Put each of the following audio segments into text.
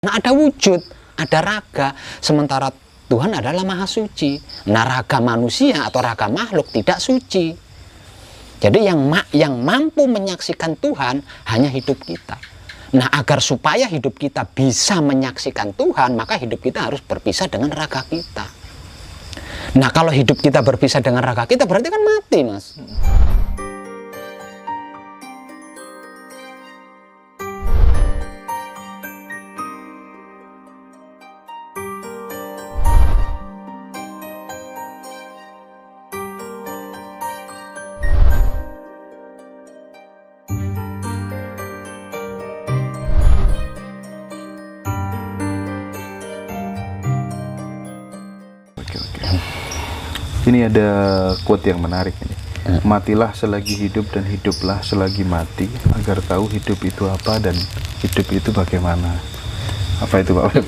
Nah, ada wujud, ada raga. Sementara Tuhan adalah maha suci. Nah, raga manusia atau raga makhluk tidak suci. Jadi yang mampu menyaksikan Tuhan hanya hidup kita. Nah, agar supaya hidup kita bisa menyaksikan Tuhan, maka hidup kita harus berpisah dengan raga kita. Nah, kalau hidup kita berpisah dengan raga kita, berarti kan mati, Mas. Ini ada quote yang menarik ini. Matilah selagi hidup dan hiduplah selagi mati, agar tahu hidup itu apa dan hidup itu bagaimana. Apa itu, Pak Web?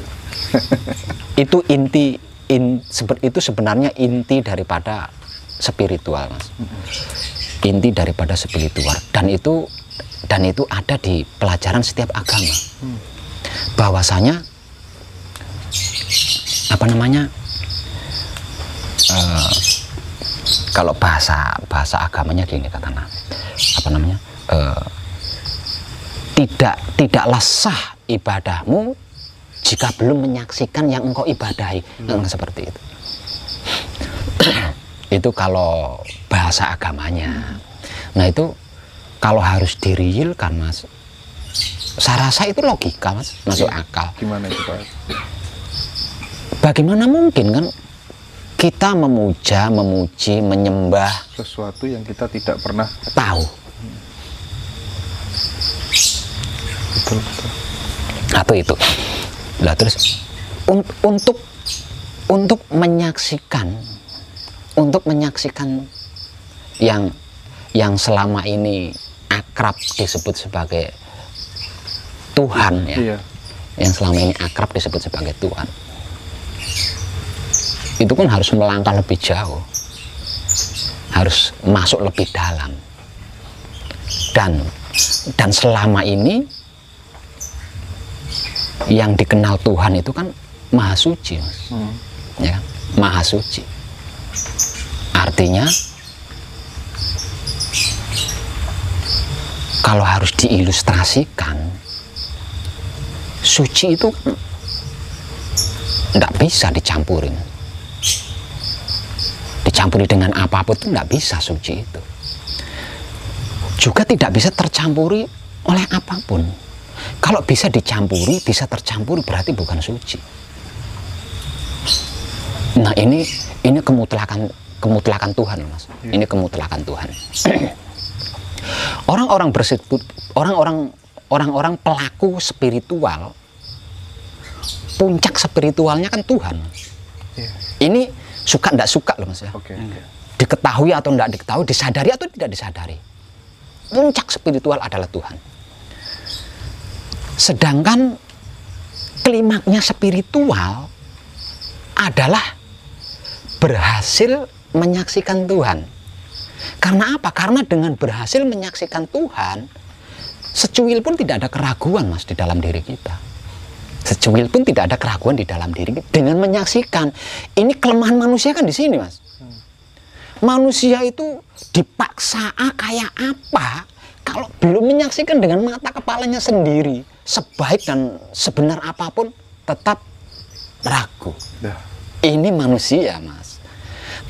Itu sebenarnya inti daripada spiritual, Mas. Inti daripada spiritual, dan itu ada di pelajaran setiap agama. Bahwasanya kalau bahasa agamanya gini katanya, tidaklah sah ibadahmu jika belum menyaksikan yang engkau ibadahi. Seperti itu. Itu kalau bahasa agamanya. Nah, itu kalau harus direalkan, Mas, saya rasa itu logika, Mas, masuk akal. Gimana itu, Pak? Bagaimana mungkin kan kita memuja, memuji, menyembah sesuatu yang kita tidak pernah tahu. Betul. Atau itu. Nah, terus untuk menyaksikan yang selama ini akrab disebut sebagai Tuhan, ya. Iya. Yang selama ini akrab disebut sebagai Tuhan. Itu kan harus melangkah lebih jauh, harus masuk lebih dalam, dan selama ini yang dikenal Tuhan itu kan maha suci, Mas. Ya, maha suci. Artinya kalau harus diilustrasikan, suci itu tidak bisa dicampurin. Dicampuri dengan apapun itu tidak bisa suci itu. Juga tidak bisa tercampuri oleh apapun. Kalau bisa dicampuri, bisa tercampuri, berarti bukan suci. Nah, ini kemutlakan Tuhan, Mas. Ini kemutlakan Tuhan. Orang-orang pelaku spiritual, puncak spiritualnya kan Tuhan. Ini suka tidak suka loh, Mas, ya. Diketahui atau tidak diketahui, disadari atau tidak disadari, puncak spiritual adalah Tuhan. Sedangkan klimaknya spiritual adalah berhasil menyaksikan Tuhan. Karena apa? Karena dengan berhasil menyaksikan Tuhan, secuil pun tidak ada keraguan, Mas, di dalam diri kita. Secuil pun tidak ada keraguan di dalam diri dengan menyaksikan. Ini kelemahan manusia kan di sini, Mas. Manusia itu dipaksa kayak apa kalau belum menyaksikan dengan mata kepalanya sendiri. Sebaik dan sebenar apapun tetap ragu. Ini manusia, Mas.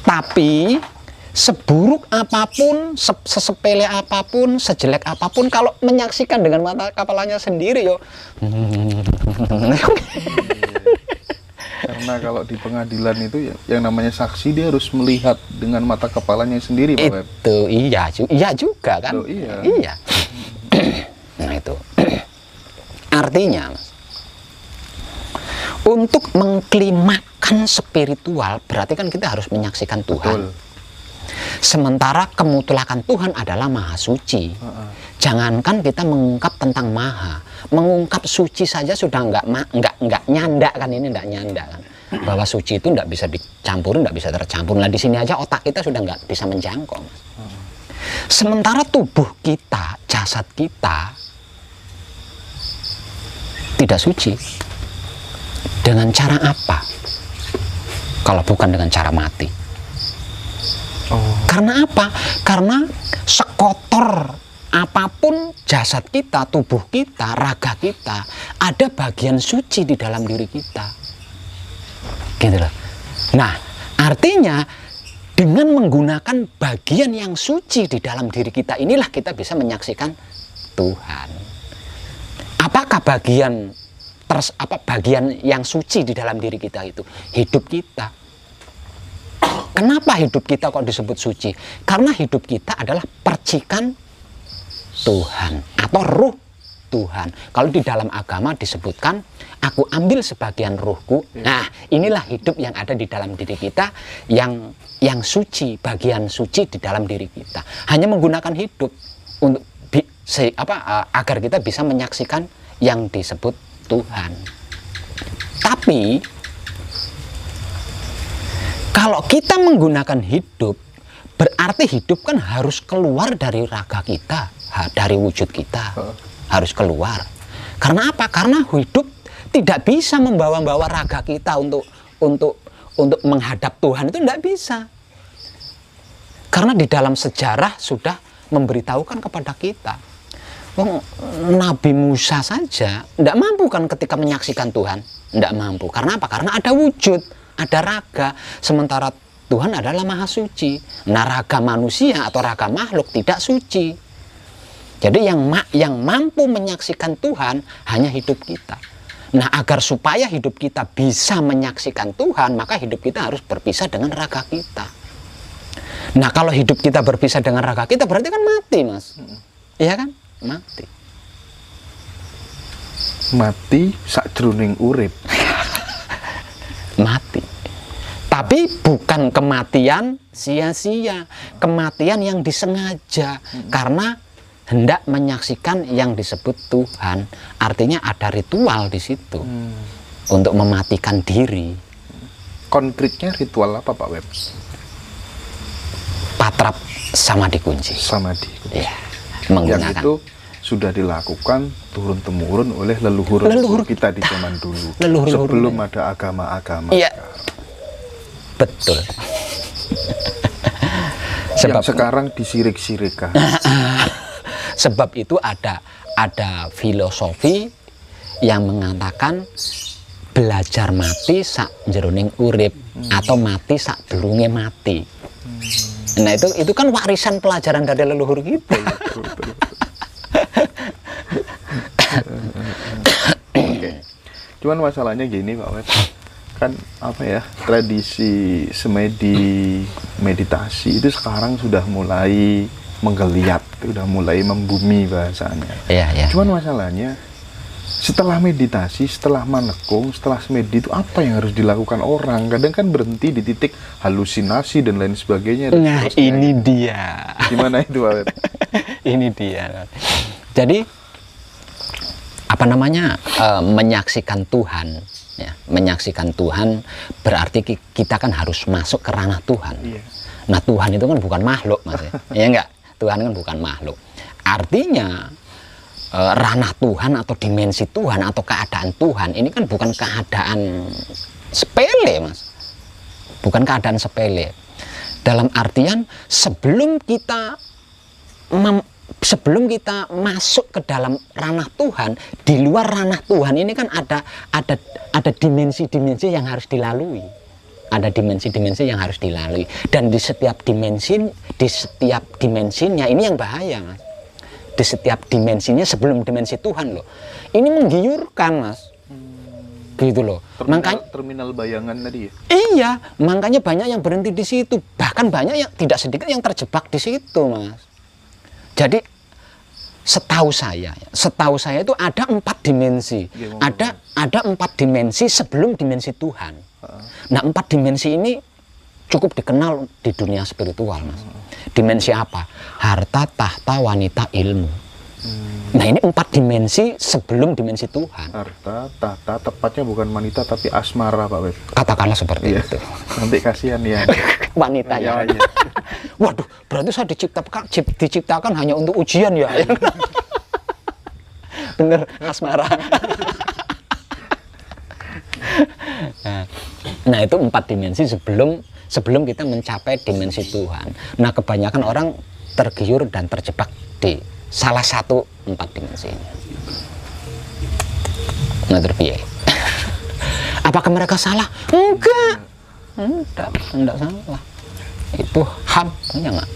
Tapi seburuk apapun, sesepele apapun, sejelek apapun, kalau menyaksikan dengan mata kepalanya sendiri, Karena kalau di pengadilan itu yang namanya saksi, dia harus melihat dengan mata kepalanya sendiri, Pak Web. Itu iya juga kan? Iya. Nah, itu artinya, Mas, untuk mengklimakkan spiritual berarti kan kita harus menyaksikan Tuhan. Betul. Sementara kemutlakan Tuhan adalah maha suci. Jangankan kita mengungkap tentang maha, mengungkap suci saja sudah nggak nyanda kan, ini nggak nyanda kan. Bahwa suci itu nggak bisa dicampurin, nggak bisa tercampur. Nah, di sini aja otak kita sudah nggak bisa menjangkau, Mas. Sementara tubuh kita, jasad kita tidak suci. Dengan cara apa? Kalau bukan dengan cara mati. Karena apa? Karena sekotor apapun jasad kita, tubuh kita, raga kita, ada bagian suci di dalam diri kita. Gitu loh. Nah, artinya dengan menggunakan bagian yang suci di dalam diri kita, inilah kita bisa menyaksikan Tuhan. Apakah bagian yang suci di dalam diri kita itu? Hidup kita. Kenapa hidup kita kok disebut suci? Karena hidup kita adalah percikan Tuhan atau ruh Tuhan. Kalau di dalam agama disebutkan, aku ambil sebagian ruhku. Nah, inilah hidup yang ada di dalam diri kita, yang suci, bagian suci di dalam diri kita. Hanya menggunakan hidup untuk agar kita bisa menyaksikan yang disebut Tuhan. Tapi kalau kita menggunakan hidup, berarti hidup kan harus keluar dari raga kita, dari wujud kita. Harus keluar. Karena apa? Karena hidup tidak bisa membawa-bawa raga kita untuk menghadap Tuhan, itu tidak bisa. Karena di dalam sejarah sudah memberitahukan kepada kita. Nabi Musa saja tidak mampu kan ketika menyaksikan Tuhan. Tidak mampu. Karena apa? Karena ada wujud, ada raga. Sementara Tuhan adalah maha suci. Nah, raga manusia atau raga makhluk tidak suci. Jadi yang mampu menyaksikan Tuhan hanya hidup kita. Nah, agar supaya hidup kita bisa menyaksikan Tuhan, maka hidup kita harus berpisah dengan raga kita. Nah, kalau hidup kita berpisah dengan raga kita, berarti kan mati, Mas. Iya kan? Mati. Mati sakjroning urip. Mati. Tapi bukan kematian sia-sia. Kematian yang disengaja. Karena hendak menyaksikan yang disebut Tuhan. Artinya ada ritual di situ untuk mematikan diri. Konkretnya ritual apa, Pak Web? Patrap sama dikunci. Samadhi. Ya, menggunakan. Yang itu sudah dilakukan turun-temurun oleh leluhur kita di zaman dulu. Sebelum ada agama-agama. Iya. Betul. Yang sekarang disirik-sirikkan. Sebab itu ada filosofi yang mengatakan belajar mati sak jroning urip atau mati sak durunge mati. Nah, itu kan warisan pelajaran dari leluhur kita. Oke. Cuman masalahnya gini, Pak Wet. Kan tradisi semedi meditasi itu sekarang sudah mulai menggeliat, udah mulai membumi bahasanya. Iya. Cuman masalahnya setelah meditasi, setelah manekung, setelah semedi itu apa yang harus dilakukan orang? Kadang kan berhenti di titik halusinasi dan lain sebagainya. Nah, ini dia. Gimana itu, Pak? Ini dia. Jadi menyaksikan Tuhan, ya, menyaksikan Tuhan berarti kita kan harus masuk ke ranah Tuhan. Iya. Nah, Tuhan itu kan bukan makhluk, Mas. Ya enggak? Tuhan kan bukan makhluk. Artinya ranah Tuhan atau dimensi Tuhan atau keadaan Tuhan ini kan bukan keadaan sepele, Mas. Bukan keadaan sepele. Dalam artian sebelum kita masuk ke dalam ranah Tuhan, di luar ranah Tuhan ini kan ada dimensi-dimensi yang harus dilalui. Ada dimensi-dimensi yang harus dilalui, dan di setiap dimensinya ini yang bahaya, Mas. Di setiap dimensinya sebelum dimensi Tuhan loh. Ini menggiurkan, Mas. Gitu loh. Terminal bayangan tadi ya? Iya, makanya banyak yang berhenti di situ. Bahkan banyak yang tidak sedikit yang terjebak di situ, Mas. Jadi setahu saya itu ada 4 dimensi. Ada 4 dimensi sebelum dimensi Tuhan. Nah, 4 dimensi ini cukup dikenal di dunia spiritual, Mas. Dimensi apa? Harta, tahta, wanita, ilmu. Nah, ini 4 dimensi sebelum dimensi Tuhan. Harta, tahta, tepatnya bukan wanita tapi asmara, Pak Web. Katakanlah seperti itu. Nanti kasihan ya. Wanita ya. Waduh, berarti saya diciptakan hanya untuk ujian ya. Bener, asmara. Nah, itu 4 dimensi sebelum kita mencapai dimensi Tuhan. Nah, kebanyakan orang tergiur dan terjebak di salah satu 4 dimensi ini. Nah, terpiye? Apakah mereka salah? Enggak salah. Itu HAM, ya enggak?